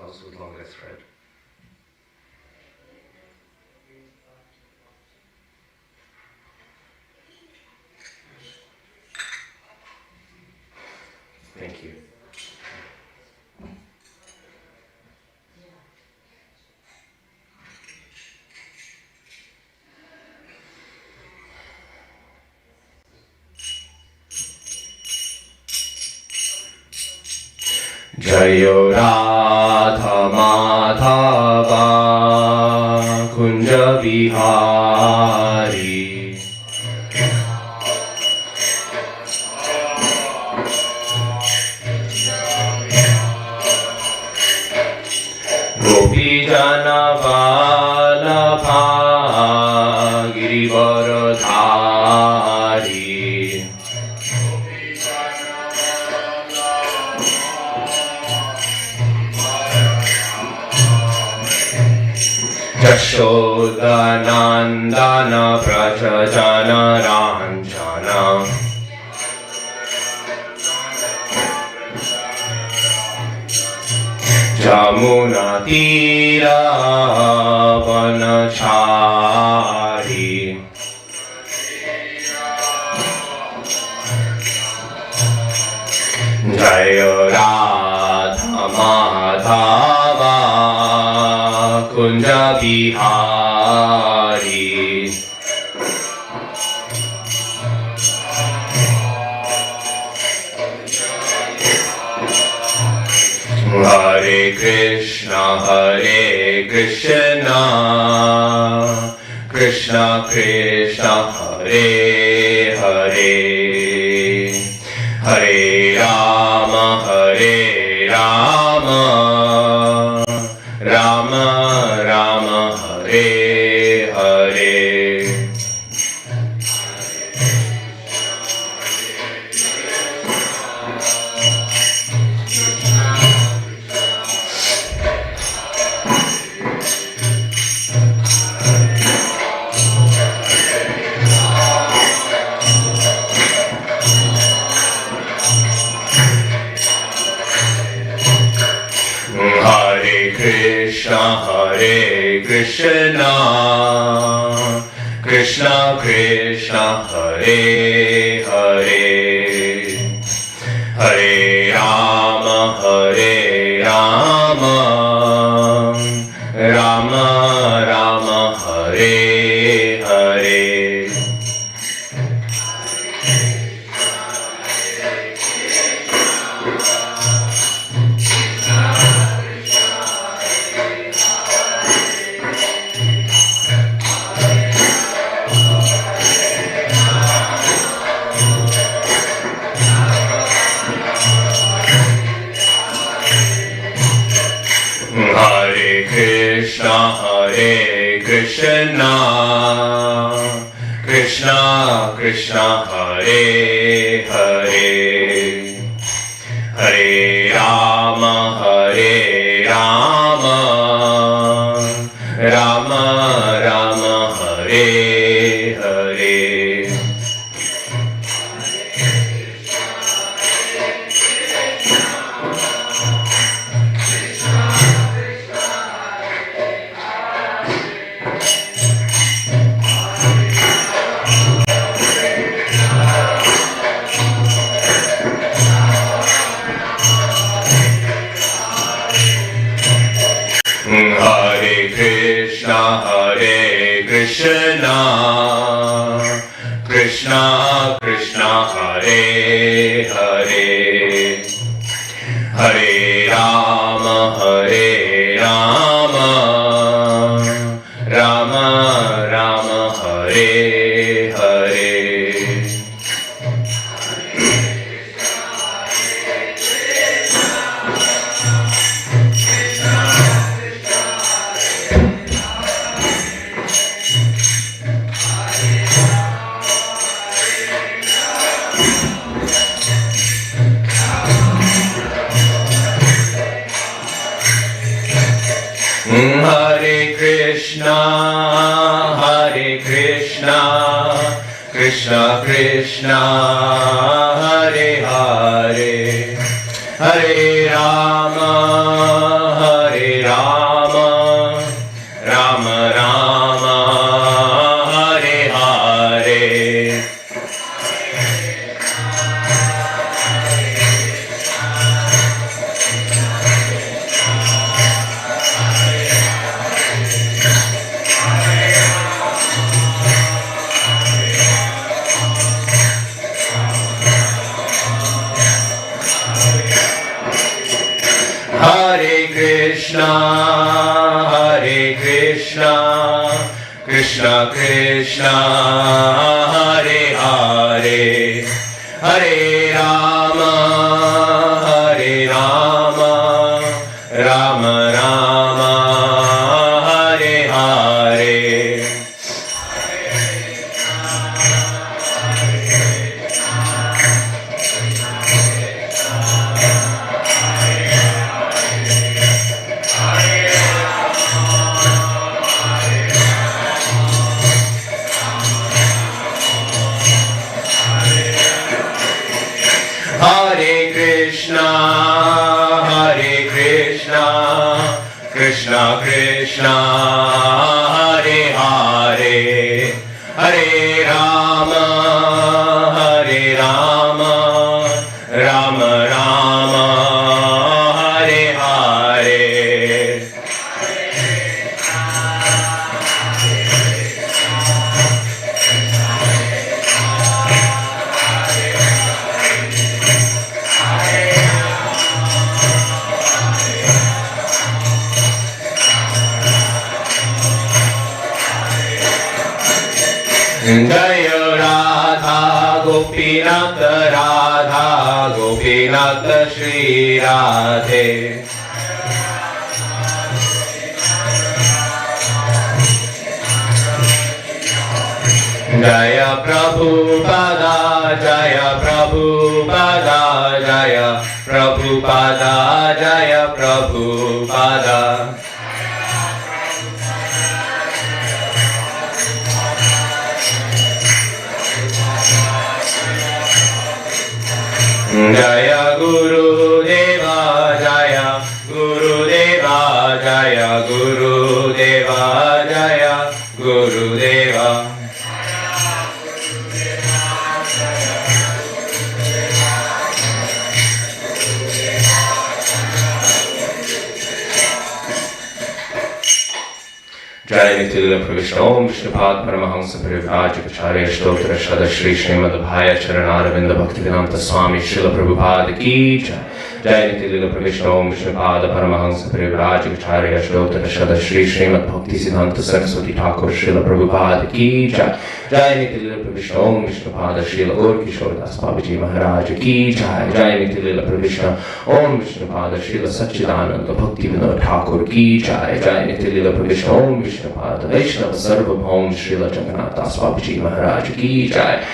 those with longer thread. Thank you. Jayo Radha Madhava Kunja Bihari Gopi Jana Vallabha Girivaradhari Jashoda Nandana Prajajana Ranjana Jamuna Tira Vanachari Jaya Radha Madhava Kunja Bihari Hare Krishna Krishna Krishna Hare Hare Hare Rama Rama Rama Hare Hare Krishna Krishna Krishna Hare Hare Hare Rama Rama Rama Hare Hare Krishna Krishna Krishna Hare Hare Hare Rama Rama Rama Hare Hare Krishna Krishna Krishna Hare Hare Hare Rama Rama Rama Hare Hare Krishna Krishna Hare Hare Hare Rama Krishna, Hare Krishna, Krishna Krishna, Hare Hare, Hare Rama, Hare Rama, Rama Rama, Hare Hare. Hare Krishna, Hare Krishna, Krishna Krishna, Hare Hare, Hare Rama, Hare Rama, Rama Rama, Hare Hare. Jaya Radha Gopinath Radha Gopinath Shri Radhe. Jaya Prabhupada Jaya Prabhupada Jaya Prabhupada Jaya Prabhupada. Jaya Guru Deva Jaya Guru Deva Jaya Guru Deva Jaya Guru Deva. Jai Nitya Pravishna Om Vishnupad Paramahamsa Parivajikacharya Shtotra Shada Shri Srimad Bhaya Charanaravinda Bhaktivedanta Swami Srila Prabhupada Ki Jai. Jai Nitya Pravishna Om Vishnupad Paramahamsa Parivajikacharya Shtotra Shada Shri Srimad Bhaktisiddhanta Saraswati Thakur Srila Prabhupada Ki Jai. Jai Nitya Pravishna Om Vishnupada Srila Gaur Kishore Das Babaji Maharaj Ki Jai. Jai Nitya Pravishna Om Vishnupada Srila Sachidananda Bhaktivedanta Thakur Ki Jai. Jai Nitya Pravishna Om Vishnupada Vaishnava Sarvabhaum Srila Jagannath Das Babaji Maharaj Ki Jai.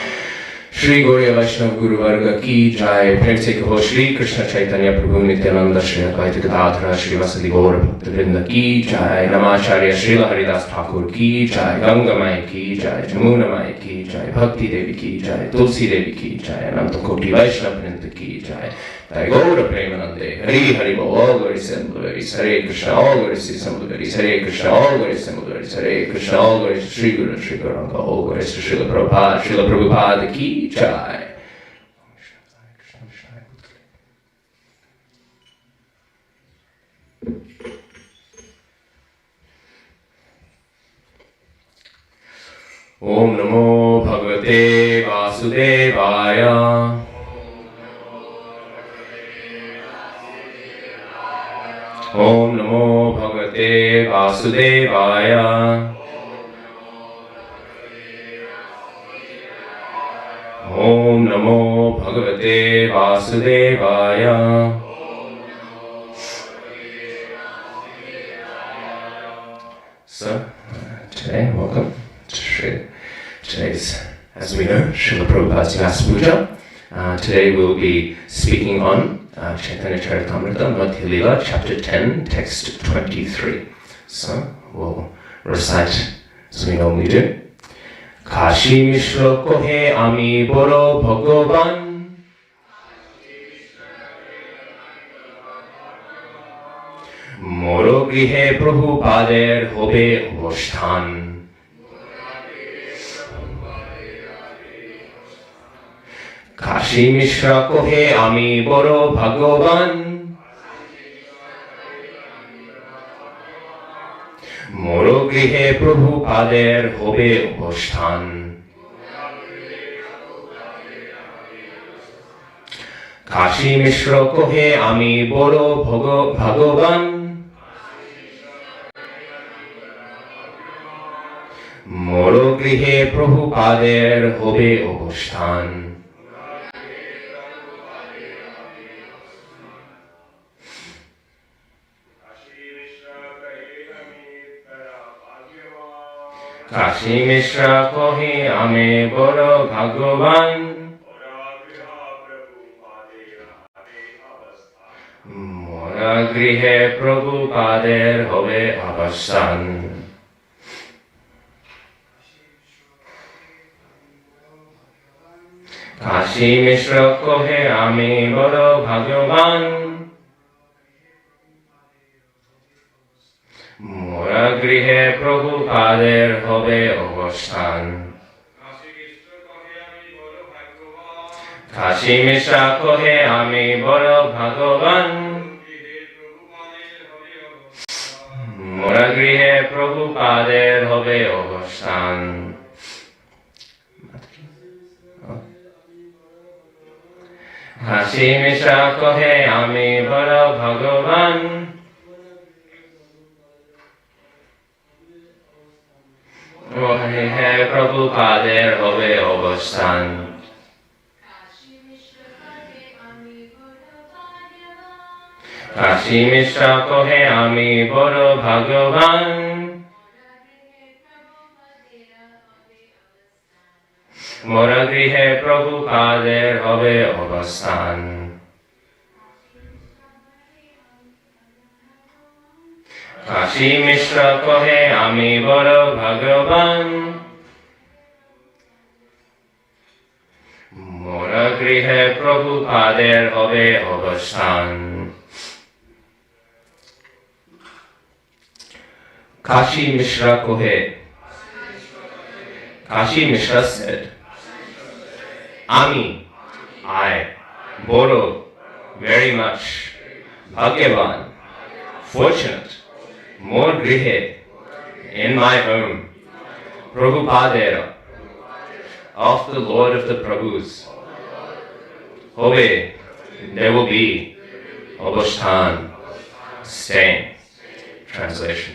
Shri Gauriya Vaishnav Guru Varga Ki Jai. Prem se kaho Shri Krishna Chaitanya Prabhu Nityananda Shri Advaita Gadadhara Shri Vasadi Gaura Bhakta Vrinda Ki Jai. Namacharya Srila Haridas Thakur Ki Jai. Ganga Mai Ki Jai. Jamuna Mai Ki Jai. Bhakti Devi Ki Jai. Tulsi Devi Ki Jai. Ananta Koti Vaishnav Vrinda Ki Jai. Jai Gaura Premanande. Hari Hari Bo. All glory similaries. Hare Krishna. All glory similaries. Hare Krishna. All glory similaries. Hare Krishna. All glory to Sri Guru Sri Gauranga. All glory to Srila Prabhupada. Srila Prabhupada Ki Jai. Om Namo Bhagavate Vasudevaya. Om Namo Bhagavate Vasudevaya. Om Namo Bhagavate Vasudevaya. So, today, welcome to today's, as we know, Srila Prabhupada's Vyasa Puja. Today we'll be speaking on Chaitanya Charitamrita, Madhya Lila, chapter 10, text 23. So, we'll recite as we normally do. Kashi Mishra Kohe Ami Boro Bhagavan Moro Grihe Prabhupader Hobe Obosthan. Kashi Mishra Kohe Ami Boro Bhagavan Moro Grihe Prabhupader Hobe Obosthan. Kashi Mishra Kohe Ami Boro Bhagavan মরগৃহে প্রভুপাদের হবে অবস্থান। কাশী মিশ্রা কহে আমি বড় ভাগ্যবান, মোরা গৃহে প্রভুপাদের হবে অবস্থান। কাশী মিশ্র কহে আমি বড় ভাগ্যবান, মোরা গৃহে প্রভুপাদের হবে অবস্থান। কাশী মিশ্রা কহে আমি বড় ভাগ্যবান, মোরা গৃহে প্রভুপাদের হবে অবস্থান। কাশী মিশ্রা কহে আমি বড় ভাগ্যবান, হে প্রভুপাদের হবে অবস্থান। কাশী মিশ্রা কহে আমি বড় ভাগ্যবান, মোরা গৃহে প্রভুপাদের হবে অবস্থান। কাশী মিশ্র কহে আমি বড় ভাগ্যবান, মোরা গৃহে প্রভুপাদের হবে অবস্থান। Kashi Mishra Kohe. Kashi Mishra said, Ami, I, Boro, very much, Bhagyavan, fortunate, more grihe, in my home, Prabhupadera, of the Lord of the Prabhus. Hobe, there will be, Obashtan, staying. Translation.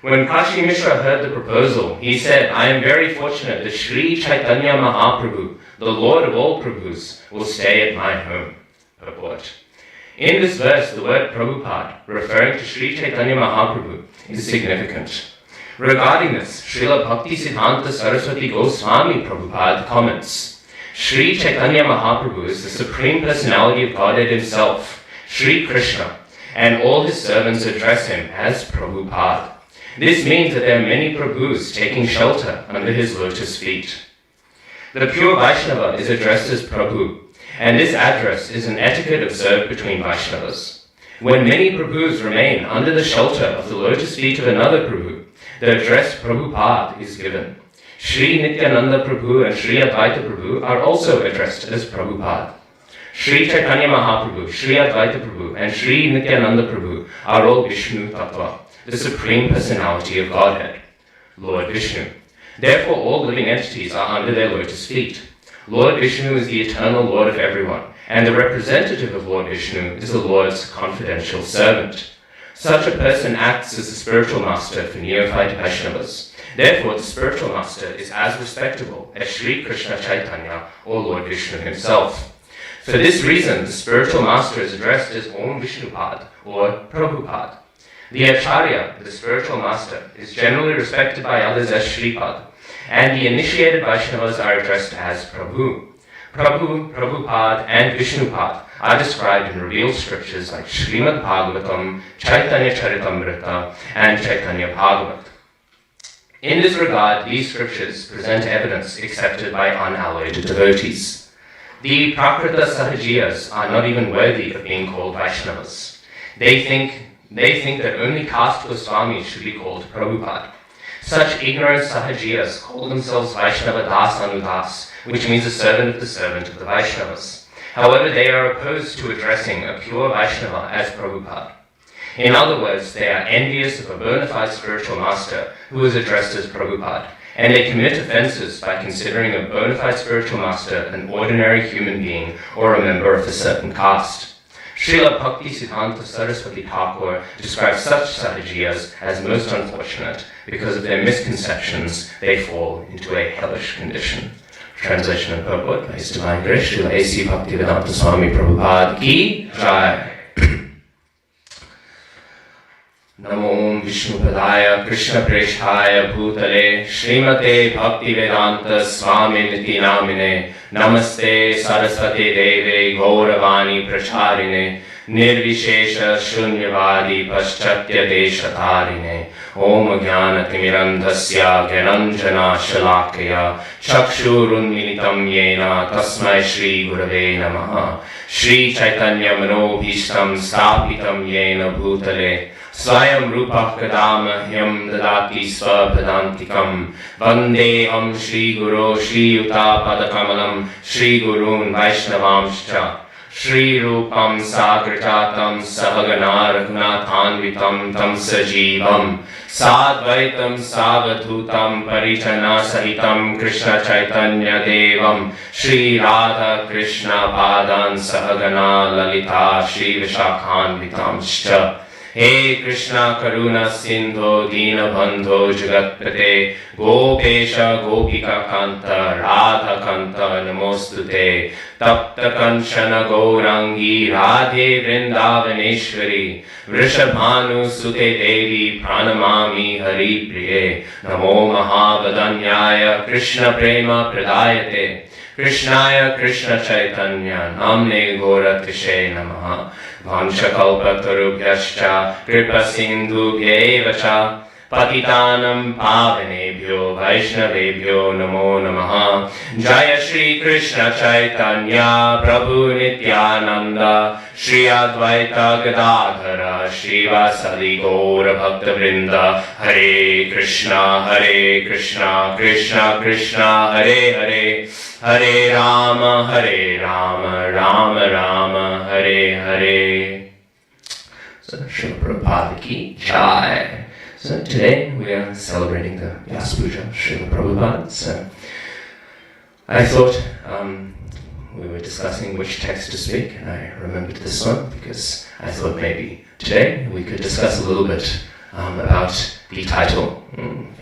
When Kashi Mishra heard the proposal, he said, I am very fortunate that Sri Chaitanya Mahaprabhu, the Lord of all Prabhus, will stay at my home. Purport. In this verse, the word Prabhupada, referring to Sri Chaitanya Mahaprabhu, is significant. Regarding this, Srila Bhakti Siddhanta Saraswati Goswami Prabhupada comments, Sri Chaitanya Mahaprabhu is the Supreme Personality of Godhead himself, Sri Krishna, and all his servants address him as Prabhupada. This means that there are many Prabhus taking shelter under his lotus feet. The pure Vaishnava is addressed as Prabhu, and this address is an etiquette observed between Vaishnavas. When many Prabhus remain under the shelter of the lotus feet of another Prabhu, the address Prabhupada is given. Sri Nityananda Prabhu and Sri Advaita Prabhu are also addressed as Prabhupada. Sri Chaitanya Mahaprabhu, Sri Advaita Prabhu, and Sri Nityananda Prabhu are all Vishnu Tattva, the Supreme Personality of Godhead, Lord Vishnu. Therefore, all living entities are under their lotus feet. Lord Vishnu is the eternal Lord of everyone, and the representative of Lord Vishnu is the Lord's confidential servant. Such a person acts as the spiritual master for neophyte Vaishnavas. Therefore, the spiritual master is as respectable as Sri Krishna Chaitanya or Lord Vishnu himself. For this reason, the spiritual master is addressed as Om Vishnupad or Prabhupada. The Acharya, the spiritual master, is generally respected by others as Shripad, and the initiated Vaishnavas are addressed as Prabhu. Prabhu, Prabhupad, and Vishnupad are described in revealed scriptures like Srimad Bhagavatam, Chaitanya Charitamrita, and Chaitanya Bhagavat. In this regard, these scriptures present evidence accepted by unalloyed devotees. The Prakrita Sahajiyas are not even worthy of being called Vaishnavas. They think that only caste Goswamis should be called Prabhupada. Such ignorant Sahajiyas call themselves Vaishnava Das Anudas, which means a servant of the Vaishnavas. However, they are opposed to addressing a pure Vaishnava as Prabhupada. In other words, they are envious of a bona fide spiritual master who is addressed as Prabhupada, and they commit offenses by considering a bona fide spiritual master an ordinary human being or a member of a certain caste. Srila Bhaktisiddhanta Saraswati Thakur describes such sadhajias as most unfortunate. Because of their misconceptions, they fall into a hellish condition. Translation and purport by His Divine Grace, Srila A.C. Bhaktivedanta Swami Prabhupada Ki Jai. Namo Vishnupadaya Krishna Preshthaya Bhutale Srimate Bhaktivedanta Swami Niti Namine Namaste Saraswati Deve Gauravani Pracharine Nirvishesha Shunyavadi Paschatya Deshatarine Om Jnana Timirandhasya Gyananjana Shalakaya Chakshurunmilitam Yena Tasmai Shri Gurave Namaha Shri Chaitanya Manobhishtam Stapitam Yena Bhutale Swayam Rupa Kadama Hyam Dadati Svapadantikam Vandeham Shri Guru Shri Yuta Padakamalam Shri Gurun Vaishnavamscha Shri Rupam Sagrajatam Sahagana Raghunathanvitam Tam Sajivam Sadvaitam Savadhutam Parijana Sahitam Krishna Chaitanya Devam Shri Radha Krishna Padan Sahagana Lalita Shri Vishakhanvitamscha He Krishna Karuna Sindho Dina Bandho Jagatpate Gopesha Gopika Kanta Radha Kanta Namostute Tapta Kanchana Gaurangi Radhe Vrindavaneshwari Vrishabhanu Sute Devi Pranamami Hari Priye Namo Mahavadanyaya Krishna Prema Pradayate Krishnaya Krishna Chaitanya Namne Goratishe Namaha Vanchakalpatarubhyascha Kripa Sindhubhyevacha Patitanam Pavanebhyo Vaishnavebhyo Namo Namaha Jaya Shri Krishna Chaitanya Prabhu Nityananda Shri Advaita Gadadhara Shri Vasali Gaura Bhakta Vrinda Hare Krishna Krishna Krishna Hare Hare Hare Rama Rama Rama Hare Hare. So Srila Prabhupada Ki Jai. So today we are celebrating the Vyasa Puja of Srila Prabhupada. So I thought we were discussing which text to speak, and I remembered this one because I thought maybe today we could discuss a little bit about the title,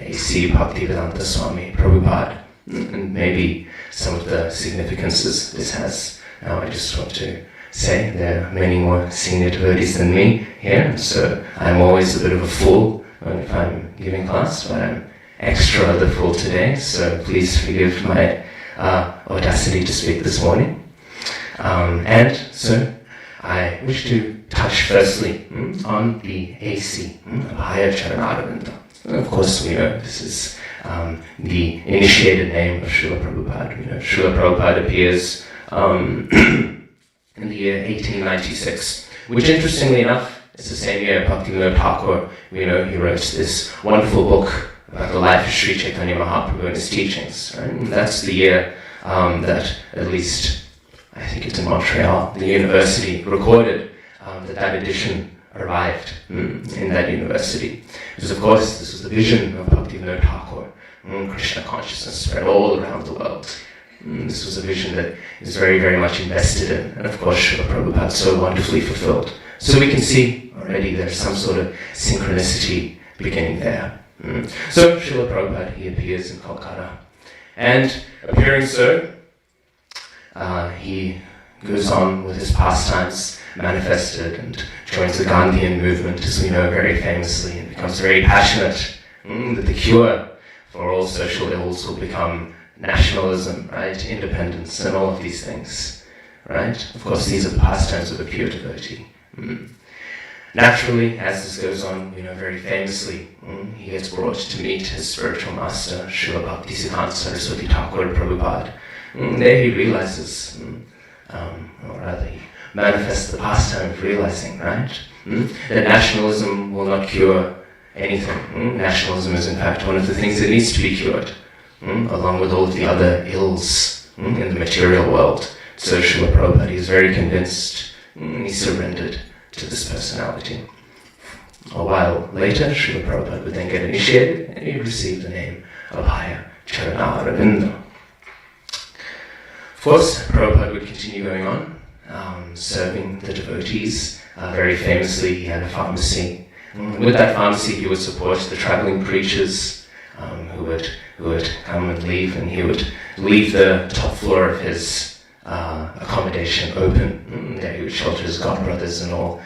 A.C. Bhaktivedanta Swami Prabhupada, and maybe some of the significances this has. Now I just want to say there are many more senior devotees than me here, so I'm always a bit of a fool if I'm giving class, but I'm extra the fool today, so please forgive my audacity to speak this morning. And so I wish to touch firstly on the A.C. Abhaya Charanaravinda. Of course we know this is the initiated name of Srila Prabhupada. You know, Srila Prabhupada appears in the year 1896, which interestingly enough is the same year Bhaktivinoda Thakur, he wrote this wonderful book about the life of Sri Chaitanya Mahaprabhu and his teachings. Right? And that's the year that, at least, I think it's in Montreal, the university recorded that edition arrived in that university. Because of course, this was the vision of Bhaktivinoda Thakur. Krishna consciousness spread all around the world. This was a vision that is very, very much invested in, and of course Srila Prabhupada so wonderfully fulfilled. So we can see already there's some sort of synchronicity beginning there. So Srila Prabhupada, he appears in Kolkata, and appearing so, he goes on with his pastimes, manifested, and joins the Gandhian movement, as we know very famously, and becomes very passionate that the cure for all social ills will become nationalism, right, independence, and all of these things, right? Of course, these are the pastimes of a pure devotee. Naturally, as this goes on, very famously, he gets brought to meet his spiritual master, Srila Bhaktisiddhanta Saraswati Thakur Prabhupada. There he realizes, or rather he manifests the pastime of realizing, right, that nationalism will not cure anything. Nationalism is in fact one of the things that needs to be cured, along with all of the other ills in the material world. So Srila Prabhupada is very convinced, he surrendered to this personality. A while later, Srila Prabhupada would then get initiated, and he received the name Abhaya Charanaravinda. Of course, Prabhupada would continue going on, serving the devotees. Very famously, he had a pharmacy. With that pharmacy, he would support the traveling preachers who would come and leave, and he would leave the top floor of his accommodation open. There he would shelter his godbrothers and all,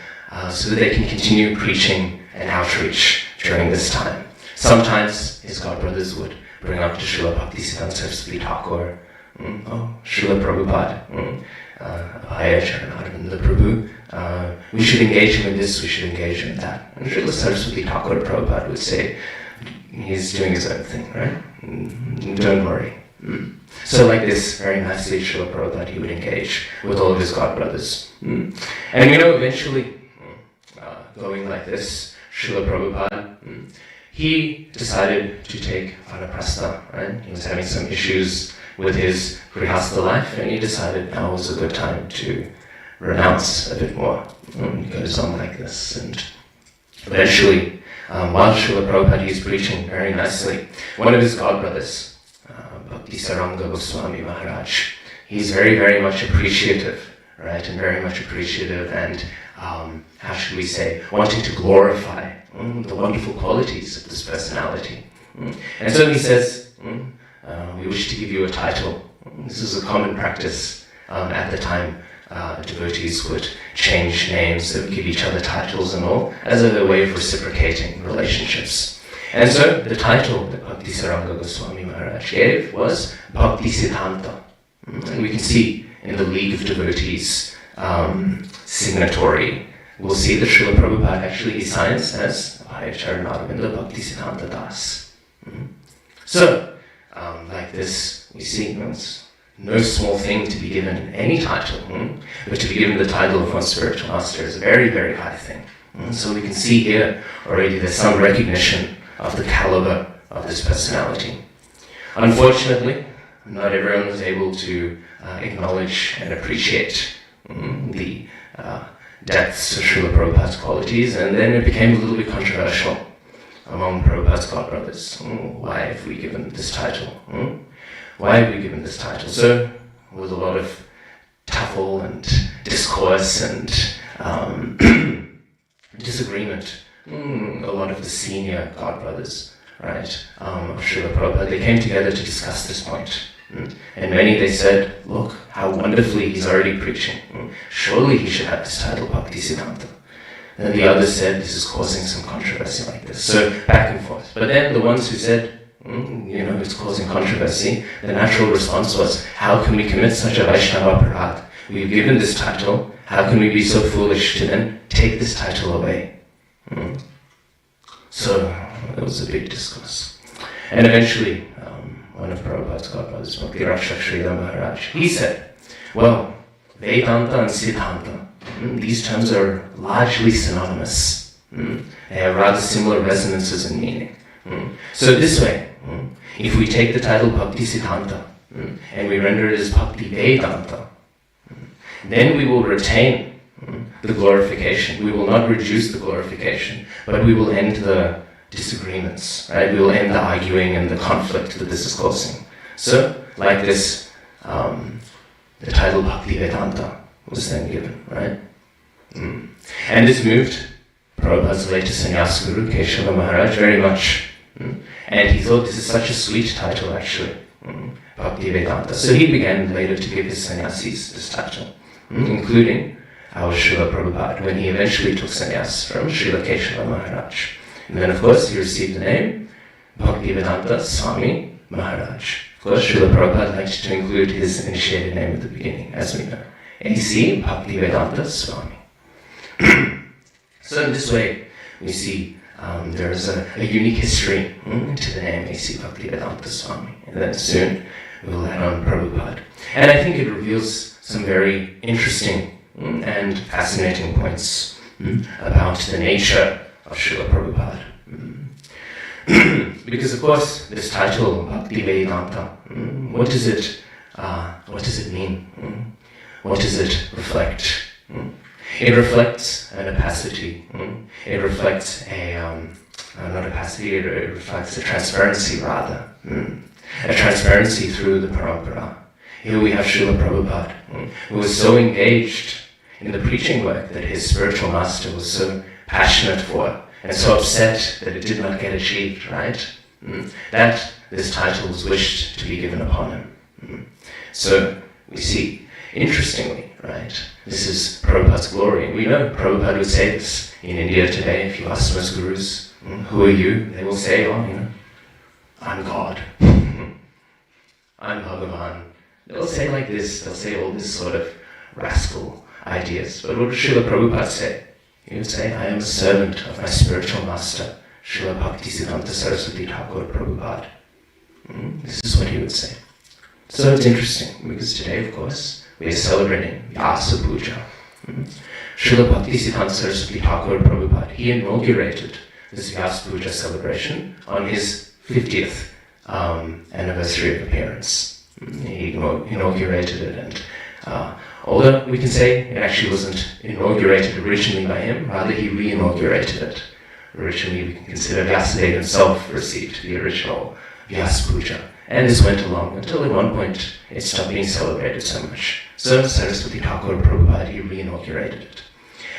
so that they can continue preaching and outreach during this time. Sometimes his godbrothers would bring up to Srila Bhaktisiddhanta Saraswati Thakur, Srila Prabhupada, Abhaya Charanarvinda Prabhu, we should engage him in this, we should engage him in that. And Srila Saraswati Thakur Prabhupada would say, he's doing his own thing, right? Don't worry. So like this, very nicely, Srila Prabhupada, he would engage with all of his godbrothers. And eventually, going like this, Srila Prabhupada, he decided to take vanaprastha, right? He was having some issues with his grihastha life, and he decided now was a good time to renounce a bit more. He goes on like this, and eventually, while Srila Prabhupada is preaching very nicely, one of his godbrothers, Bhakti Saranga Goswami Maharaj, he's very, very much appreciative, right? And very much appreciative and, how should we say, wanting to glorify the wonderful qualities of this personality. And so he says, we wish to give you a title. This is a common practice at the time. Devotees would change names, they would give each other titles and all, as a way of reciprocating relationships. And so the title that Bhakti Saranga Goswami Maharaj gave was Bhakti Siddhanta. And we can see in the League of Devotees signatory, we'll see that Srila Prabhupada actually he signs as Abhaya Charanarvinda Bhakti Siddhanta Das. So, like this, we see it's no small thing to be given any title, but to be given the title of one's spiritual master is a very, very high thing. So we can see here already there's some recognition of the caliber of this personality. Unfortunately, not everyone was able to acknowledge and appreciate the depths of Srila Prabhupada's qualities, and then it became a little bit controversial among Prabhupada's godbrothers. Why have we given this title? Why have we given this title? So, with a lot of tuffle and discourse and disagreement, a lot of the senior godbrothers, right, of Srila Prabhupada, they came together to discuss this point. And many, they said, look, how wonderfully he's already preaching. Surely he should have this title, Bhakti Siddhanta. And the others said, this is causing some controversy like this. So, back and forth. But then the ones who said, it's causing controversy, the natural response was, how can we commit such a Vaishnava parad? We've given this title, how can we be so foolish to then take this title away? So, it was a big discourse. And eventually, one of Prabhupada's godbrothers, Bhakti Rakshak Maharaj, he said, well, Vedanta and Siddhanta, these terms are largely synonymous. They have rather similar resonances in meaning. So this way, if we take the title Bhakti Siddhanta and we render it as Bhakti Vedanta, then we will retain the glorification. We will not reduce the glorification, but we will end the disagreements, right? We will end the arguing and the conflict that this is causing. So, like this, the title Bhakti Vedanta was then given, right? And this moved Prabhupada's latest sannyas guru, Keshava Maharaj, very much. And he thought this is such a sweet title, actually, Bhakti Vedanta. So he began later to give his sannyasis this title, including our Srila Prabhupada, when he eventually took sannyas from Srila Keshava Maharaj. And then, of course, he received the name Bhaktivedanta Swami Maharaj. Of course, Srila Prabhupada liked to include his initiated name at the beginning, as we know. A.C. Bhaktivedanta Swami. So in this way, we see there is a unique history to the name A.C. Bhaktivedanta Swami. And then soon, we'll add on Prabhupada. And I think it reveals some very interesting and fascinating points about the nature of Srila Prabhupada. Because of course, this title, Bhakti Vedanta, what does it mean? What does it reflect? It reflects an opacity. It reflects not opacity, it reflects a transparency rather. A transparency through the parampara. Here we have Srila Prabhupada, who was so engaged in the preaching work that his spiritual master was so passionate for, and so upset that it did not get achieved, right? That this title was wished to be given upon him. So we see, interestingly, right, this is Prabhupada's glory. And we know Prabhupada would say this in India today. If you ask most gurus, who are you? They will say, oh, I'm God. I'm Bhagavan. They'll say like this, they'll say all this sort of rascal ideas. But what would Srila Prabhupada say? He would say, I am a servant of my spiritual master, Srila Bhaktisiddhanta Saraswati Thakur Prabhupada. This is what he would say. So it's interesting, because today, of course, we are celebrating Vyasa Puja. Srila Bhaktisiddhanta Saraswati Thakur Prabhupada, he inaugurated this Vyasa Puja celebration on his 50th anniversary of appearance. He inaugurated it, and although we can say it actually wasn't inaugurated originally by him, rather he re-inaugurated it. Originally we can consider Vyasadeva himself received the original Vyasa Puja, and this went along until at one point it stopped being celebrated so much. So Saraswati Thakur Prabhupada, he re-inaugurated it.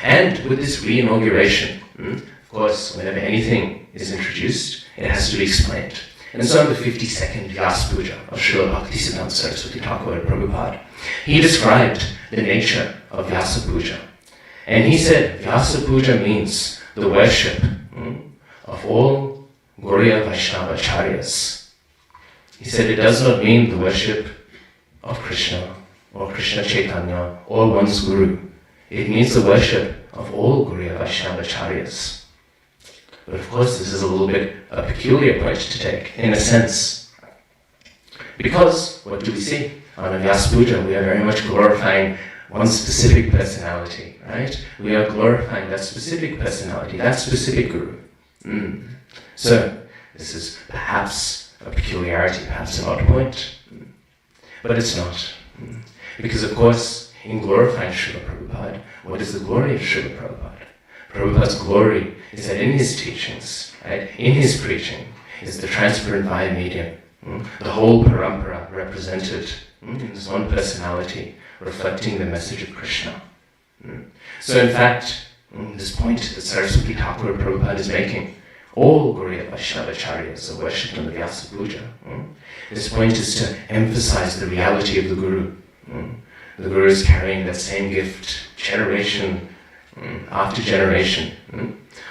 And with this re-inauguration, of course, whenever anything is introduced, it has to be explained. And so on the 52nd Vyasa Puja of Srila Bhaktisiddhanta Saraswati Thakur Prabhupada, he described the nature of Vyasa Puja. And he said, Vyasa Puja means the worship of all Gauriya Vaishnava Acharyas. He said it does not mean the worship of Krishna or Krishna Chaitanya or one's Guru. It means the worship of all Gauriya Vaishnava Acharyas. But of course, this is a little bit a peculiar approach to take, in a sense. Because, what do we see? On a Vyasa Puja, we are very much glorifying one specific personality, right? We are glorifying that specific personality, that specific Guru. So, this is perhaps a peculiarity, perhaps an odd point. But it's not. Because, of course, in glorifying Srila Prabhupada, what is the glory of Srila Prabhupada? Prabhupada's glory is that in his teachings, right, in his preaching, is the transparent via medium. The whole parampara represented in this one personality, reflecting the message of Krishna. So in fact, this point that Saraswati Thakur Prabhupada is making, all Gauriya Vaishnava Acharyas are worshipped on the Vyasa Puja. This point is to emphasize the reality of the Guru. The Guru is carrying that same gift, generation after generation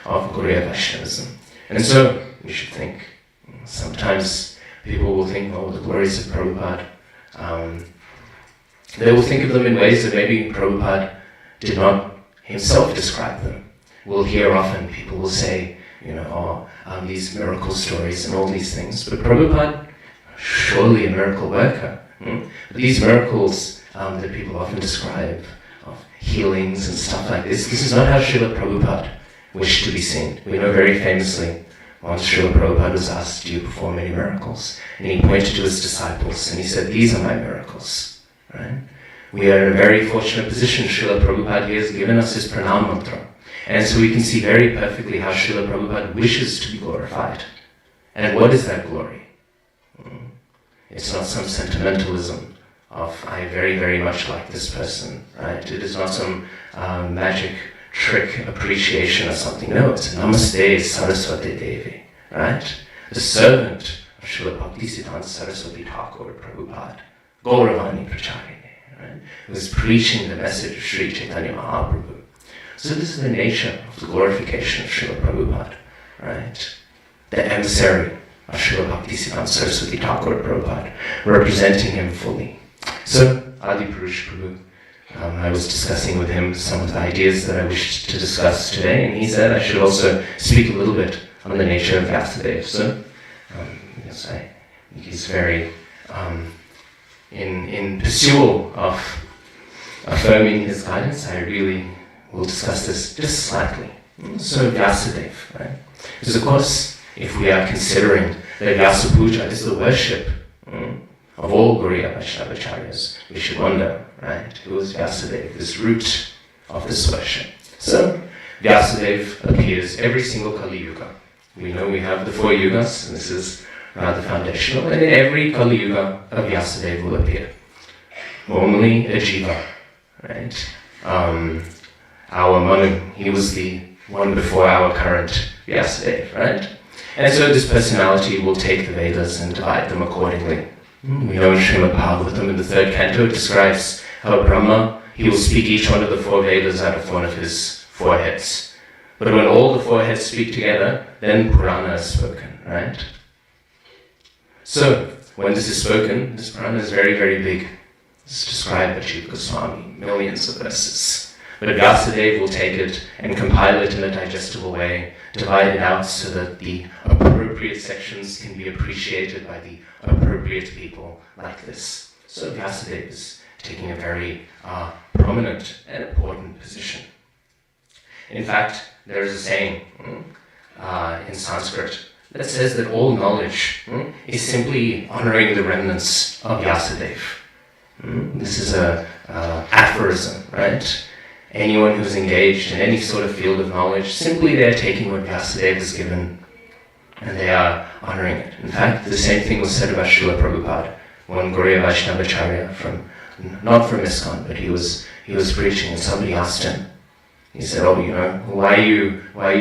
of Gauriya Vaishnavism. And so, you should think, sometimes people will think, oh, the glories of Prabhupada, they will think of them in ways that maybe Prabhupada did not himself describe them. We'll hear often people will say, these miracle stories and all these things, but Prabhupada, surely a miracle worker. But these miracles that people often describe, of healings and stuff like this is not how Srila Prabhupada wished to be seen. We know very famously, once Srila Prabhupada was asked, do you perform any miracles? And he pointed to his disciples and he said, these are my miracles. Right? We are in a very fortunate position. Srila Prabhupada here has given us his pranam mantra. And so we can see very perfectly how Srila Prabhupada wishes to be glorified. And what is that glory? It's not some sentimentalism of, I very, very much like this person, right? It is not some magic trick appreciation or something. No, it's Namaste Saraswati Devi, right? The servant of Srila Bhaktisiddhanta Saraswati Thakur Prabhupada, Gauravani Pracharini, right? Who is preaching the message of Sri Chaitanya Mahaprabhu. So this is the nature of the glorification of Srila Prabhupada, right? The emissary of Srila Bhaktisiddhanta Saraswati Thakur Prabhupada, representing him fully. So, Adi Purush Prabhu, I was discussing with him some of the ideas that I wished to discuss today, and he said I should also speak a little bit on the nature of Vyasadeva. So, yes, I think he's very in pursuit of affirming his guidance. I really will discuss this just slightly. So, Vyasadeva, right? Because of course, if we are considering that Vyasa Puja is the worship of all Gauriya Vaishnava Acharyas, we should wonder, right, who is Vyasadeva, this root of this worship. So, Vyasadeva appears every single Kali Yuga. We know we have the 4 yugas, and this is rather foundational, and in every Kali Yuga, a Vyasadeva will appear. normally a jiva, right? Our Manu, he was the one before our current Vyasadeva, right? And so this personality will take the Vedas and divide them accordingly. We know in Srimad Bhagavatam in the 3rd canto it describes how Brahma, he will speak each one of the 4 Vedas out of one of his foreheads. But when all the 4 heads speak together, then Purana is spoken, right? So, when this is spoken, this Purana is very, very big. It's described by Jiva Goswami, millions of verses. But Vyasadeva will take it and compile it in a digestible way, divide it out so that the appropriate sections can be appreciated by the appropriate people like this. So Vyasadeva is taking a very prominent and important position. In fact, there is a saying in Sanskrit that says that all knowledge is simply honoring the remnants of Vyasadeva. This is a aphorism, right? Anyone who's engaged in any sort of field of knowledge, simply they're taking what Vyasadeva has given and they are honoring it. In fact, the same thing was said about Srila Prabhupada, one Gauriya Vaishnavacharya not from ISKCON, but he was preaching and somebody asked him, he said, why are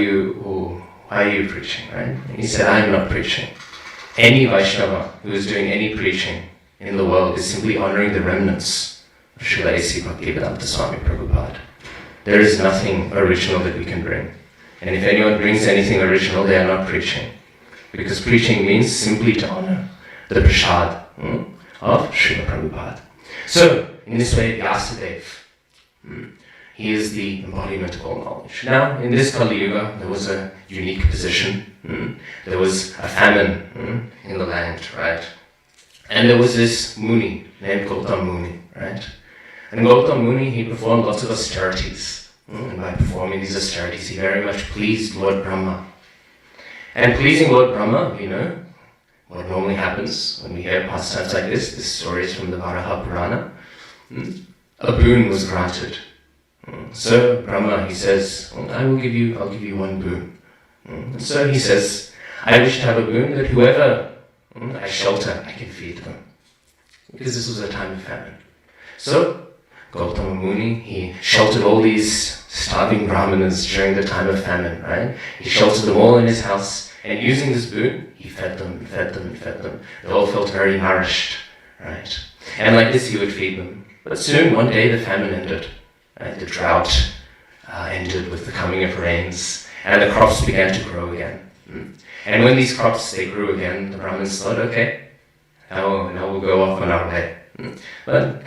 you preaching, right? And he said, I'm not preaching. Any Vaishnava who is doing any preaching in the world is simply honoring the remnants of Srila A.C. Bhaktivedanta Swami Prabhupada. There is nothing original that we can bring. And if anyone brings anything original, they are not preaching. Because preaching means simply to honor the prasad of Srila Prabhupada. So, in this way, Vyasadeva, he is the embodiment of all knowledge. Now, in this Kali Yuga, there was a unique position. There was a famine in the land, right? And there was this Muni named Gautam Muni, right? And Gautam Muni, he performed lots of austerities. And by performing these austerities, he very much pleased Lord Brahma. And pleasing Lord Brahma, what normally happens when we hear pastimes like this story is from the Varaha Purana, a boon was granted. So Brahma, he says, I'll give you one boon. And so he says, I wish to have a boon that whoever I shelter, I can feed them. Because this was a time of famine. So Gautama Muni, he sheltered all these starving brahmanas during the time of famine, right? He sheltered them all in his house, and using this boon, he fed them and fed them and fed them. They all felt very nourished, right? And like this, he would feed them. But soon, one day, the famine ended. Right? The drought ended with the coming of rains, and the crops began to grow again. And when these crops, they grew again, the Brahmins thought, okay, now we'll go off on our way. But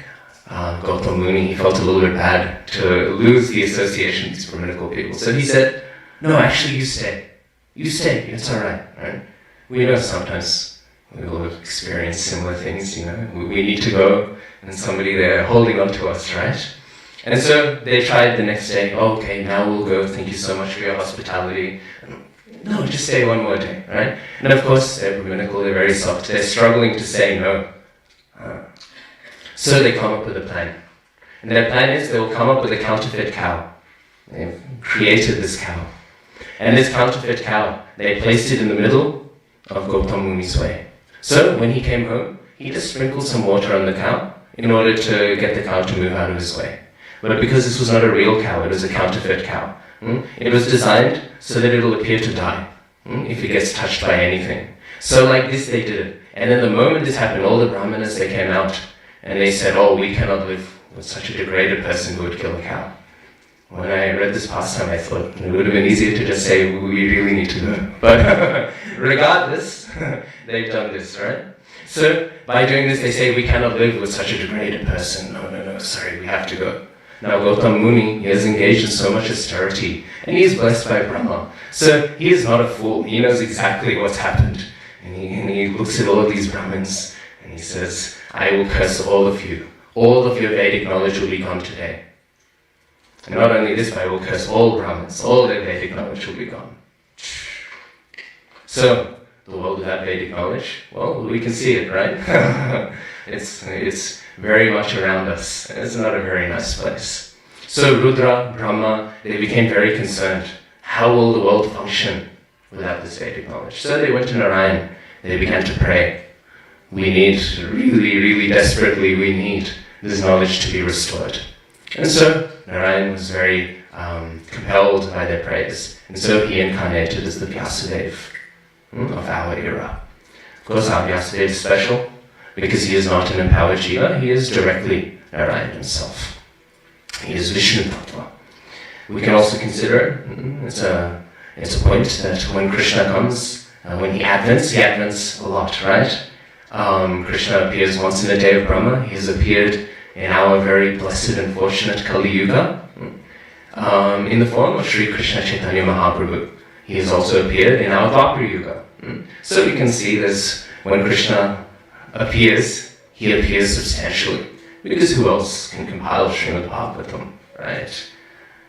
Gautam Muni, he felt a little bit bad to lose the association with these Brahminical people. So he said, no, actually you stay. You stay, it's alright, right? We know sometimes we will experience similar things, we need to go, and somebody there holding on to us, right? And so they tried the next day, okay, now we'll go, thank you so much for your hospitality. No, just stay one more day, right? And of course, they're Brahminical, they're very soft, they're struggling to say no. So they come up with a plan. And their plan is they will come up with a counterfeit cow. They've created this cow. And this counterfeit cow, they placed it in the middle of Gautam Muni's way. So when he came home, he just sprinkled some water on the cow in order to get the cow to move out of his way. But because this was not a real cow, it was a counterfeit cow. It was designed so that it'll appear to die if it gets touched by anything. So like this they did it. And then the moment this happened, all the Brahmanas, they came out and they said, we cannot live with such a degraded person who would kill a cow. When I read this pastime, I thought it would have been easier to just say, we really need to go. But regardless, they've done this, right? So by doing this, they say, we cannot live with such a degraded person. No, sorry, we have to go. Now Gautam Muni, he has engaged in so much austerity, and he is blessed by Brahma. So he is not a fool. He knows exactly what's happened. And he looks at all of these Brahmins, and he says, I will curse all of you. All of your Vedic knowledge will be gone today. And not only this, but I will curse all Brahmins. All their Vedic knowledge will be gone. So, the world without Vedic knowledge, well, we can see it, right? It's very much around us. It's not a very nice place. So Rudra, Brahma, they became very concerned. How will the world function without this Vedic knowledge? So they went to Narayan. They began to pray. We need, really, really desperately, we need this knowledge to be restored. And so Narayan was very compelled by their praise, and so he incarnated as the Vyasadeva of our era. Of course, our Vyasadeva is special because he is not an empowered jiva, he is directly Narayan himself. He is Vishnu Tattva. We can also consider, it's a point that when Krishna comes, when he advents a lot, right? Krishna appears once in the day of Brahma. He has appeared in our very blessed and fortunate Kali Yuga in the form of Sri Krishna Chaitanya Mahaprabhu. He has also appeared in our Dwapara Yuga. So we can see this, when Krishna appears, he appears substantially. Because who else can compile Srimad Bhagavatam, right?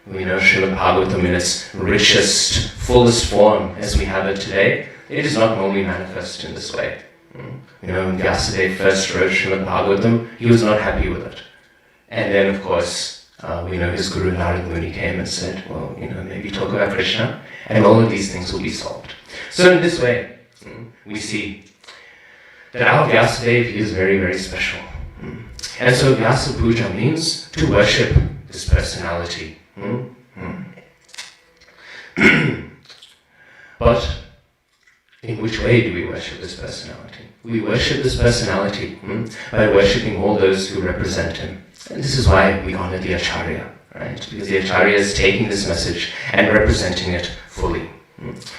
We know Srimad Bhagavatam in its richest, fullest form as we have it today. It is not only manifest in this way. You know, when Vyasadeva first wrote Srimad Bhagavatam, he was not happy with it. And then, of course, we know his Guru Narad Muni came and said, well, you know, maybe talk about Krishna, and all of these things will be solved. So in this way, we see that our Vyasadeva is very, very special. And so Vyasa Puja means to worship this personality. But in which way do we worship this personality? We worship this personality by worshipping all those who represent him. And this is why we honor the Acharya, right? Because the Acharya is taking this message and representing it fully.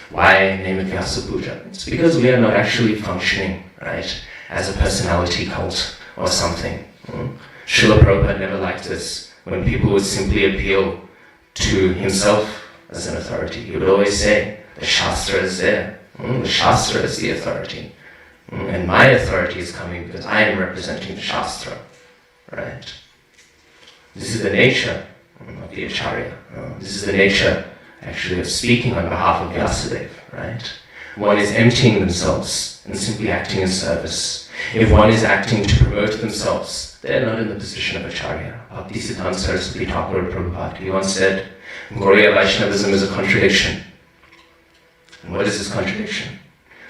Why name it Vyasa Puja? It's because we are not actually functioning, right, as a personality cult or something. Srila Prabhupada never liked this, when people would simply appeal to himself as an authority. He would always say, the Shastra is there. The Shastra is the authority. And my authority is coming because I am representing the Shastra. Right? This is the nature of the Acharya. This is the nature, actually, of speaking on behalf of Vyasadeva. Right? One is emptying themselves and simply acting in service. If one is acting to promote themselves, they are not in the position of Acharya. Bhaktisiddhanta Saraswati Thakur Prabhupada, he once said, Gaudiya Vaishnavism is a contradiction. And what is this contradiction?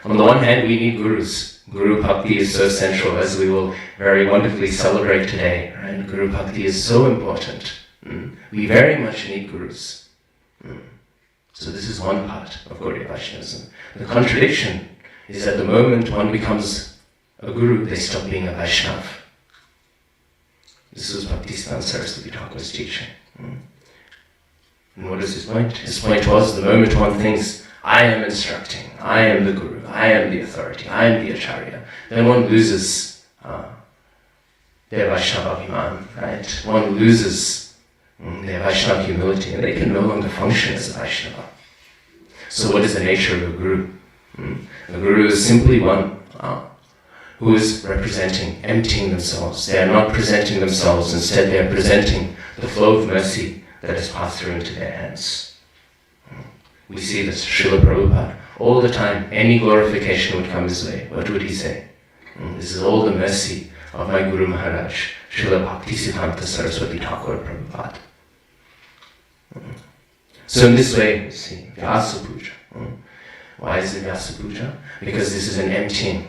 On the one hand, we need gurus. Guru Bhakti is so central, as we will very wonderfully celebrate today. Right? Guru Bhakti is so important. We very much need gurus. So this is one part of Gaudiya Vaishnavism. The contradiction is that the moment one becomes a guru, they stop being a Vaishnava. This was Bhaktisiddhanta Saraswati Thakur's teaching. And what is his point? His point was, the moment one thinks, I am instructing, I am the guru, I am the authority, I am the Acharya, then one loses their Vaishnava Abhiman, right? One loses their Vaishnava humility, and they can no longer function as a Vaishnava. So what is the nature of a guru? A guru is simply one who is representing, emptying themselves. They are not presenting themselves, instead they are presenting the flow of mercy that is passed through into their hands. We see this, Srila Prabhupada, all the time, any glorification would come his way. What would he say? This is all the mercy of my Guru Maharaj, Srila Bhaktisiddhanta Saraswati Thakur Prabhupada. So in this way, we see Vyasa Puja. Why is it Vyasa Puja? Because this is an emptying,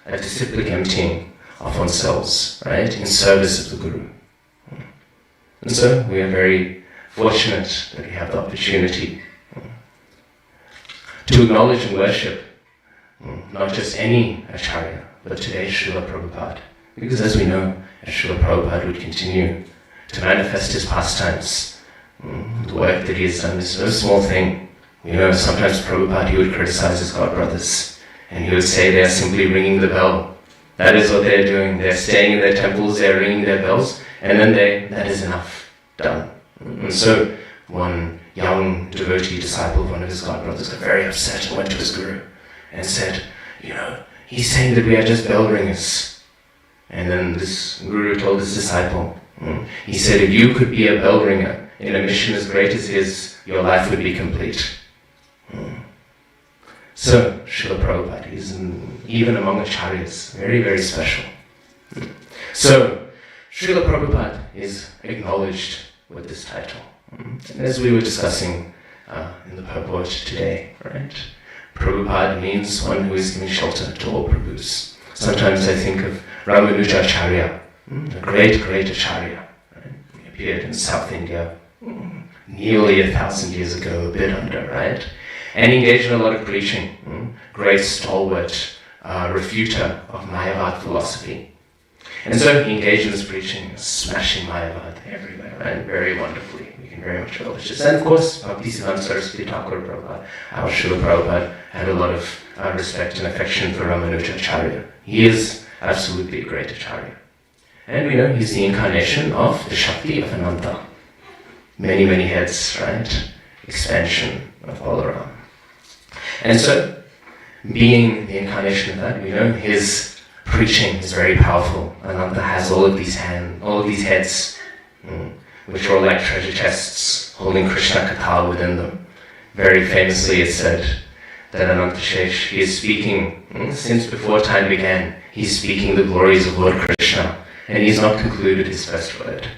a disciplic emptying of oneself, right, in service of the Guru. And so we are very fortunate that we have the opportunity to acknowledge and worship not just any Acharya, but today Srila Prabhupada. Because as we know, as Srila Prabhupada would continue to manifest his pastimes, the work that he has done is no small thing. You know, sometimes Prabhupada, he would criticize his godbrothers, and he would say they are simply ringing the bell. That is what they are doing. They are staying in their temples, they are ringing their bells, and then that is enough, done. And so one young devotee disciple of one of his godbrothers got very upset and went to his guru and said, you know, he's saying that we are just bell ringers. And then this guru told his disciple, he said, if you could be a bell ringer in a mission as great as his, your life would be complete. So, Srila Prabhupada is even among acharyas, very, very special. So, Srila Prabhupada is acknowledged with this title. And as we were discussing in the purport today, right? Prabhupada means one who is giving shelter to all Prabhus. Sometimes I think of Ramanujacharya, a great Acharya. Right? He appeared in South India nearly 1,000 years ago, a bit under, right? And engaged in a lot of preaching, great stalwart refuter of Mayavad philosophy. And so he engaged in this preaching, smashing Mayavad everywhere, right? Very wonderfully. We can very much relish this. And of course, Bhaktisiddhanta Saraswati Thakur Prabhupada, our Srila Prabhupada, had a lot of respect and affection for Ramanuja Acharya. He is absolutely a great Acharya. And we know he's the incarnation of the Shakti of Ananta. Many, many heads, right? Expansion of Balaram. And so, being the incarnation of that, we know his preaching is very powerful. Ananta has all of these heads, which are all like treasure chests, holding Krishna Katha within them. Very famously it's said that Anantashesh, he is speaking, since before time began, he's speaking the glories of Lord Krishna, and he's not concluded his first word,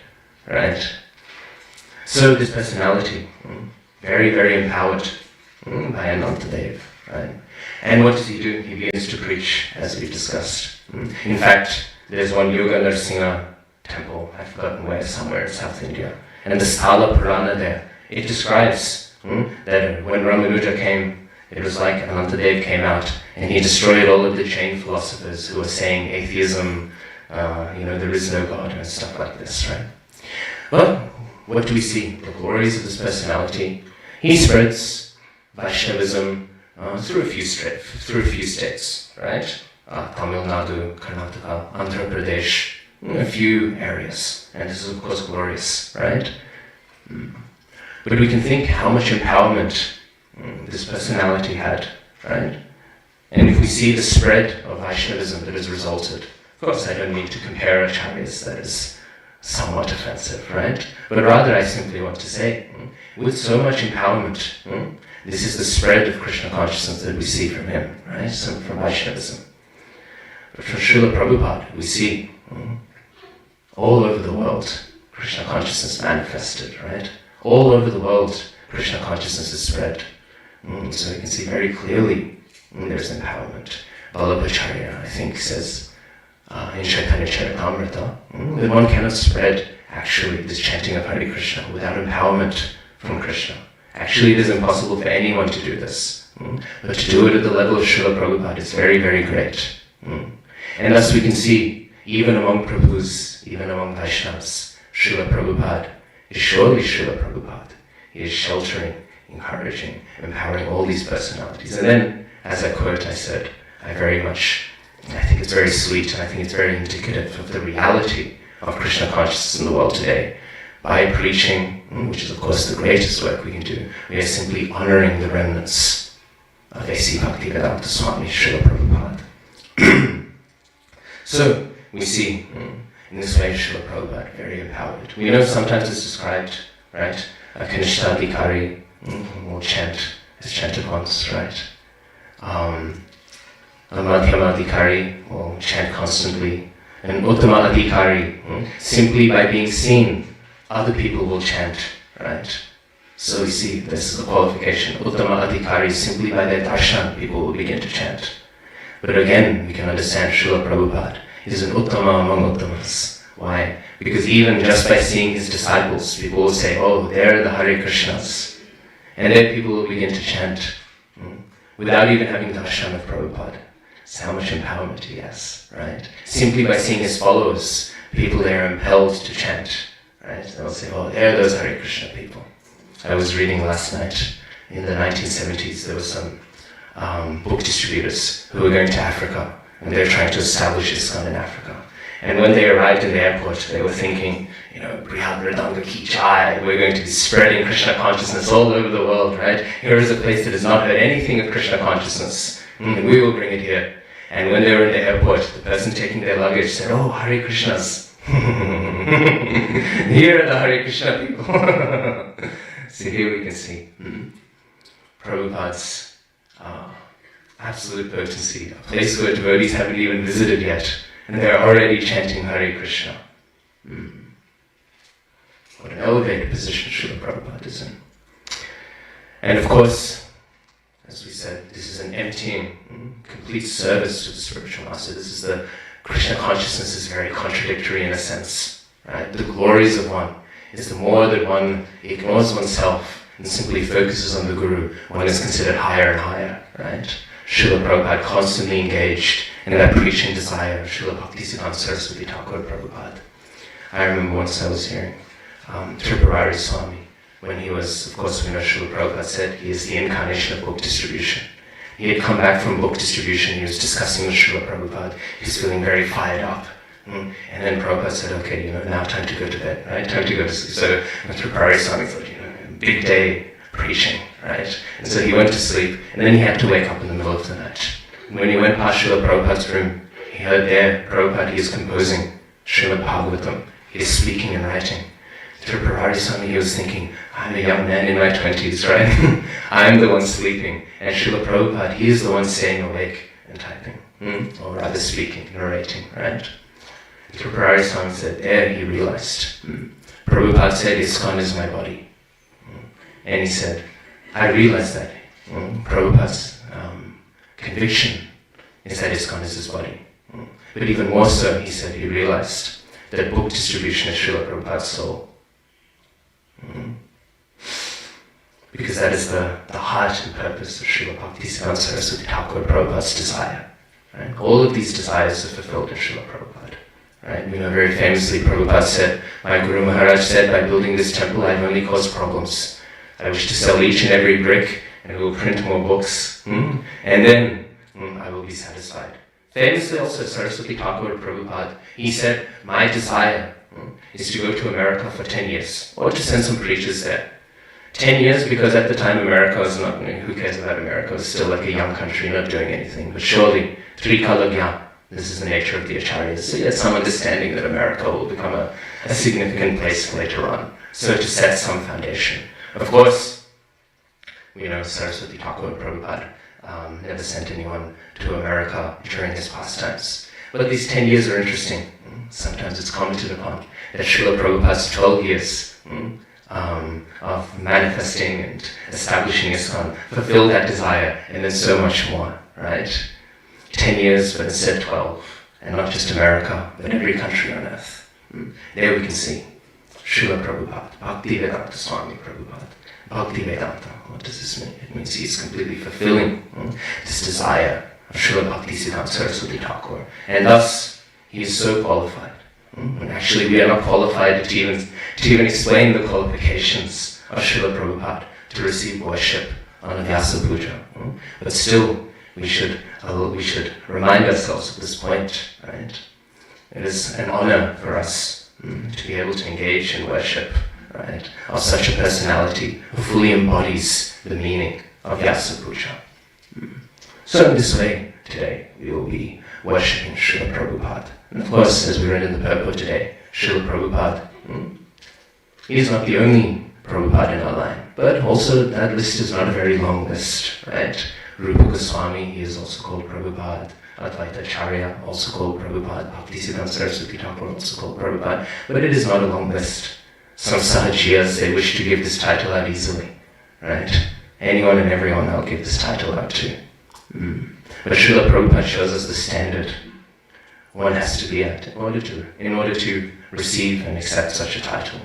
right? So this personality, very, very empowered by Anantadev, right? And what does he do? He begins to preach, as we've discussed. In fact, there's one Yoga Narsingha temple, I've forgotten where, somewhere in South India. And the Sthala Purana there, it describes that when Ramanuja came, it was like Anantadev came out and he destroyed all of the Jain philosophers who were saying atheism, there is no God and stuff like this, right? Well, what do we see? The glories of this personality. He spreads Vaishnavism through a few states, right? Tamil Nadu, Karnataka, Andhra Pradesh, a few areas, and this is of course glorious, right? But we can think how much empowerment this personality had, right? And if we see the spread of Vaishnavism that has resulted, of course I don't need to compare acharyas, that is somewhat offensive, right? But rather I simply want to say, with so much empowerment, this is the spread of Krishna consciousness that we see from him, right? So from Vaishnavism. But from Srila Prabhupada, we see all over the world Krishna consciousness manifested, right? All over the world Krishna consciousness is spread. So we can see very clearly there's empowerment. Vallabhacharya, I think, says in Chaitanya Charitamrita that one cannot spread actually this chanting of Hare Krishna without empowerment from Krishna. Actually, it is impossible for anyone to do this. But to do it at the level of Srila Prabhupada is very, very great. And thus we can see, even among Prabhus, even among Vaishnavas, Srila Prabhupada is surely Srila Prabhupada. He is sheltering, encouraging, empowering all these personalities. And then, as I quote, I said, I think it's very sweet, and I think it's very indicative of the reality of Krishna consciousness in the world today. By preaching, which is of course the greatest work we can do, we are simply honoring the remnants of A.C. Bhaktivedanta Swami Srila Prabhupada. So, we see, in this way, Srila Prabhupada, very empowered. We know sometimes it's described, right? A Kanishta will chant, as chanted once, right? A Madhyama will chant constantly. An Uttama Adhikari, simply by being seen, other people will chant, right? So we see this is a qualification. Uttama Adhikari, simply by their darshan, people will begin to chant. But again, we can understand Srila Prabhupada is an Uttama among Uttamas. Why? Because even just by seeing his disciples, people will say, oh, they're the Hare Krishnas. And then people will begin to chant without even having darshan of Prabhupada. That's how much empowerment he has, right? Simply by seeing his followers, people there are impelled to chant, right? They'll say, oh, they're those Hare Krishna people. I was reading last night, in the 1970s, there were some book distributors who were going to Africa, and they were trying to establish ISKCON in Africa. And when they arrived in the airport, they were thinking, Brihad Mridanga Ki Jai, we're going to be spreading Krishna consciousness all over the world, right? Here is a place that has not heard anything of Krishna consciousness, and we will bring it here. And when they were in the airport, the person taking their luggage said, oh, Hare Krishnas. Here are the Hare Krishna people. So here we can see Prabhupada's absolute potency, a place where devotees haven't even visited yet, and they're already chanting Hare Krishna. What an elevated position Srila Prabhupada is in. And of course, as we said, this is an emptying, complete service to the spiritual master. This is the Krishna consciousness is very contradictory in a sense, right? The glories of one is the more that one ignores oneself and simply focuses on the Guru, one is considered higher and higher, right? Srila Prabhupada constantly engaged in that preaching desire of Srila Bhaktisiddhanta Saraswati Thakur Prabhupada. I remember once I was hearing Tripurari Swami, when he was, of course we know Srila Prabhupada said he is the incarnation of book distribution. He had come back from book distribution, he was discussing with Srila Prabhupada, he was feeling very fired up. And then Prabhupada said, okay, now time to go to bed, right? Time to go to sleep. So Tripurari Swami thought, big day preaching, right? And so he went to sleep, and then he had to wake up in the middle of the night. And when he went past Srila Prabhupada's room, he heard there, Prabhupada, he is composing Srimad Bhagavatam. He is speaking and writing. Tripurari Swami, he was thinking, I'm a young man in my 20s, right? I'm the one sleeping. And Srila Prabhupada, he is the one staying awake and typing, or rather speaking, narrating, right? Tripurari Swami said, there he realized. Prabhupada said, ISKCON is my body. And he said, I realized that. Prabhupada's conviction is that ISKCON is his body. But even more so, he said, he realized that book distribution is Srila Prabhupada's soul. Because that is the heart and purpose of Srila Bhaktisiddhanta Saraswati Thakur Prabhupada's desire. Right? All of these desires are fulfilled in Srila Prabhupada. Right? We know very famously Prabhupada said, my Guru Maharaj said, by building this temple I've only caused problems. I wish to sell each and every brick and we will print more books. And then I will be satisfied. Famously also Saraswati Thakur Prabhupada, he said, my desire is to go to America for 10 years, or to send some preachers there. 10 years because at the time America was not, who cares about America, it was still like a young country not doing anything. But surely, Trikala Gyan, this is the nature of the Acharyas. So he had some understanding that America will become a significant place later on. So to set some foundation. Of course, we know Saraswati Thakur Prabhupada never sent anyone to America during his pastimes. But these 10 years are interesting. Sometimes it's commented upon that Srila Prabhupada's 12 years of manifesting and establishing ISKCON fulfilled that desire, and then so much more, right? 10 years, but instead 12. And not just America, but every country on earth. There we can see Srila Prabhupada, Bhakti Vedanta Swami Prabhupada. Bhakti Vedanta, what does this mean? It means he is completely fulfilling this desire of Srila Bhaktisiddhanta Saraswati Thakur. And thus, he is so qualified. And actually, we are not qualified to even explain the qualifications of Srila Prabhupada to receive worship on a Vyasa Puja. But still, we should remind ourselves of this point, right? It is an honor for us to be able to engage in worship, right, of such a personality who fully embodies the meaning of Vyasa Puja. So in this way, today, we will be worshipping Srila Prabhupada. And of course, as we read in the purport today, Srila Prabhupada, he is not the only Prabhupada in our line, but also that list is not a very long list, right? Rupa Goswami, he is also called Prabhupada. Advaita Acharya, also called Prabhupada. Bhaktisiddhanta Saraswati Thakur, also called Prabhupada. But it is not a long list. Some Sahajiyas, they wish to give this title out easily, right? Anyone and everyone I'll give this title out to. But Srila Prabhupada shows us the standard one has to be at in order to receive and accept such a title.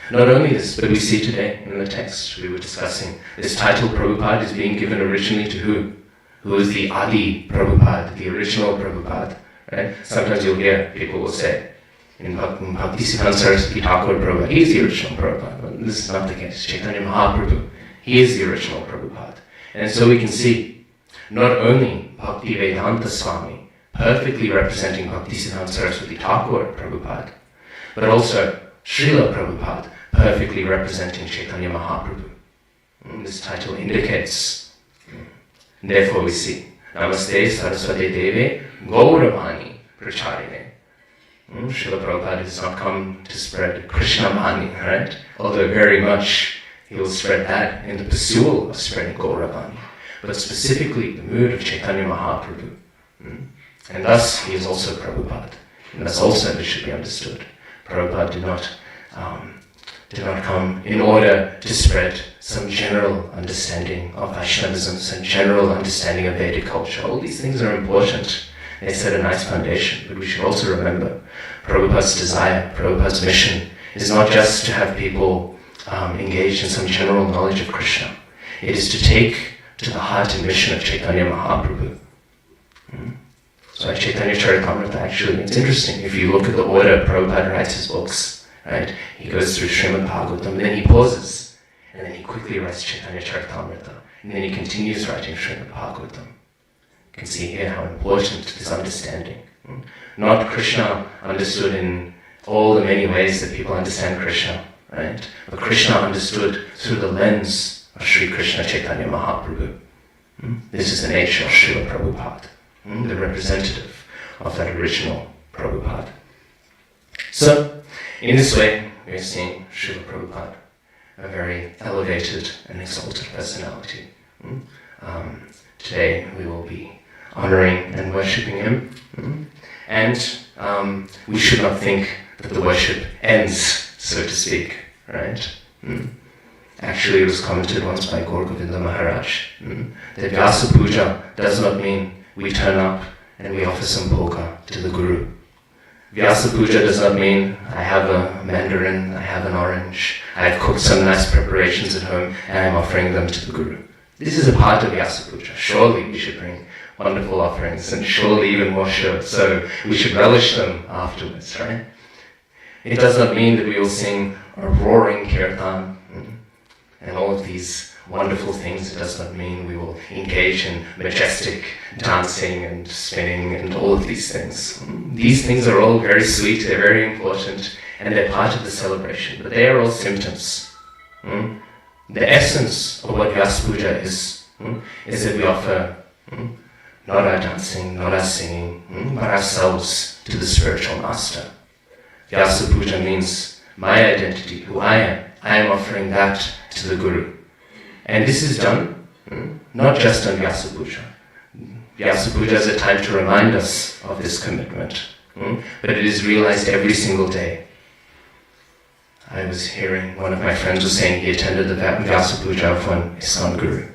Not only this, but we see today in the text we were discussing, this title Prabhupada is being given originally to who? Who is the Adi Prabhupada, the original Prabhupada, right? Sometimes you'll hear people will say, in Bhaktisiddhanta Saraswati Thakur Prabhupada, he is the original Prabhupada. But this is not the case. Chaitanya Mahaprabhu, he is the original Prabhupada. And so we can see, not only Bhakti Vedanta Swami, perfectly representing Bhaktisiddhanta Saraswati Thakur Prabhupada, but also Srila Prabhupada, perfectly representing Chaitanya Mahaprabhu. This title indicates. Therefore we see, Namaste Saraswati Deve Gauravani Pracharine. Srila Prabhupada has not come to spread Krishna Mani, right? Although very much he will spread that in the pursuit of spreading Gauravani. But specifically the mood of Chaitanya Mahaprabhu. And thus he is also Prabhupada. And thus also this should be understood. Prabhupada did not come in order to spread some general understanding of Vaishnavism, some general understanding of Vedic culture. All these things are important. they set a nice foundation, but we should also remember Prabhupada's desire, Prabhupada's mission is not just to have people engaged in some general knowledge of Krishna. It is to take to the heart and mission of Chaitanya Mahaprabhu. So Chaitanya Charitamrita, actually, it's interesting. If you look at the order Prabhupada writes his books, right? He goes through Srimad Bhagavatam, and then he pauses, and then he quickly writes Chaitanya Charitamrita, and then he continues writing Srimad Bhagavatam. You can see here how important this understanding. Not Krishna understood in all the many ways that people understand Krishna, right? But Krishna understood through the lens of Sri Krishna Chaitanya Mahaprabhu. This is the nature of Srila Prabhupada, the representative of that original Prabhupada. So, in this way, we are seeing Srila Prabhupada, a very elevated and exalted personality. Today we will be honoring and worshipping him. And we should not think that the worship ends, so to speak, right? Actually, it was commented once by Gaur Govinda Maharaj that Vyasa Puja does not mean we turn up and we offer some polka to the Guru. Vyasa Puja does not mean I have a mandarin, I have an orange, I have cooked some nice preparations at home and I'm offering them to the Guru. This is a part of Vyasa Puja. Surely we should bring wonderful offerings, and surely even more so we should relish them afterwards, right? It does not mean that we will sing a roaring kirtan and all of these wonderful things. It does not mean we will engage in majestic dancing and spinning and all of these things. These things are all very sweet, they're very important, and they're part of the celebration, but they are all symptoms. The essence of what Vyasa Puja is that we offer not our dancing, not our singing, but ourselves to the spiritual master. Vyasa Puja means my identity, who I am offering that to the Guru. And this is done not just on Vyasa Puja. Vyasa Puja is a time to remind us of this commitment, but it is realized every single day. I was hearing one of my friends was saying he attended the Vyasa Puja of one ISKCON Guru.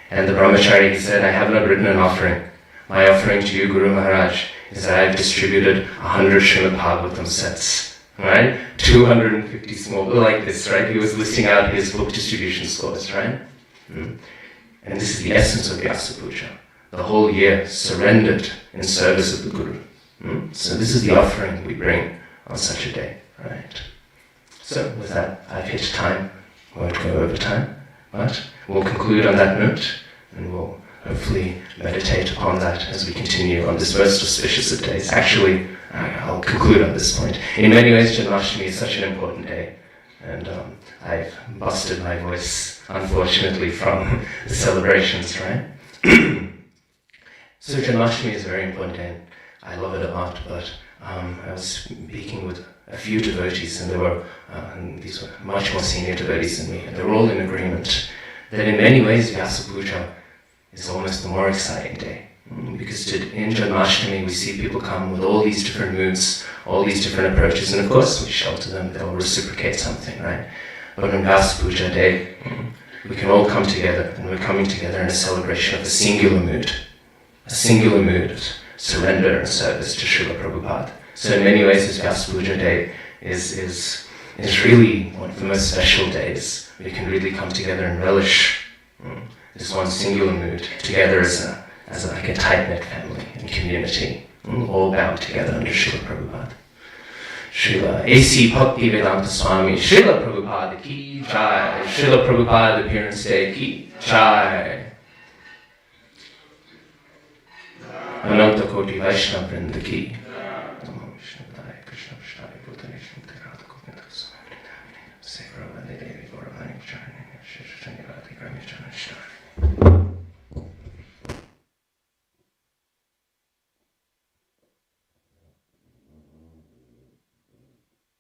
And the brahmachari, he said, I have not written an offering. My offering to you, Guru Maharaj, is that I have distributed 100 Srimad Bhagavatam sets, right? 250 small, like this, right? He was listing out his book distribution scores, right? And this is the essence of Vyasa Puja. The whole year surrendered in service of the Guru. So this is the offering we bring on such a day, right? So with that, I've hit time. I won't go over time, but we'll conclude on that note, and we'll hopefully meditate upon that as we continue on this most auspicious of days. Actually, I'll conclude on this point. In many ways, Janmashtami is such an important day, and I've busted my voice, unfortunately, from the celebrations, right? So Janmashtami is a very important day. I love it a lot, but I was speaking with a few devotees, and these were much more senior devotees than me, and they were all in agreement that in many ways Vyasa Puja is almost the more exciting day. Because in Janmashtami we see people come with all these different moods, all these different approaches, and of course we shelter them, they'll reciprocate something, right? But on Vyasa Puja day, we can all come together, and we're coming together in a celebration of a singular mood of surrender and service to Srila Prabhupada. So in many ways this Vyasa Puja day is really one of the most special days. We can really come together and relish this one singular mood together as like a tight-knit family and community, all bound together under Srila Prabhupada. Srila A.C. Bhakti Vedanta Swami, Srila Prabhupada ki jai, Srila Prabhupada Appearance Day ki jai. Ananta Koti Vaishnava Vrinda ki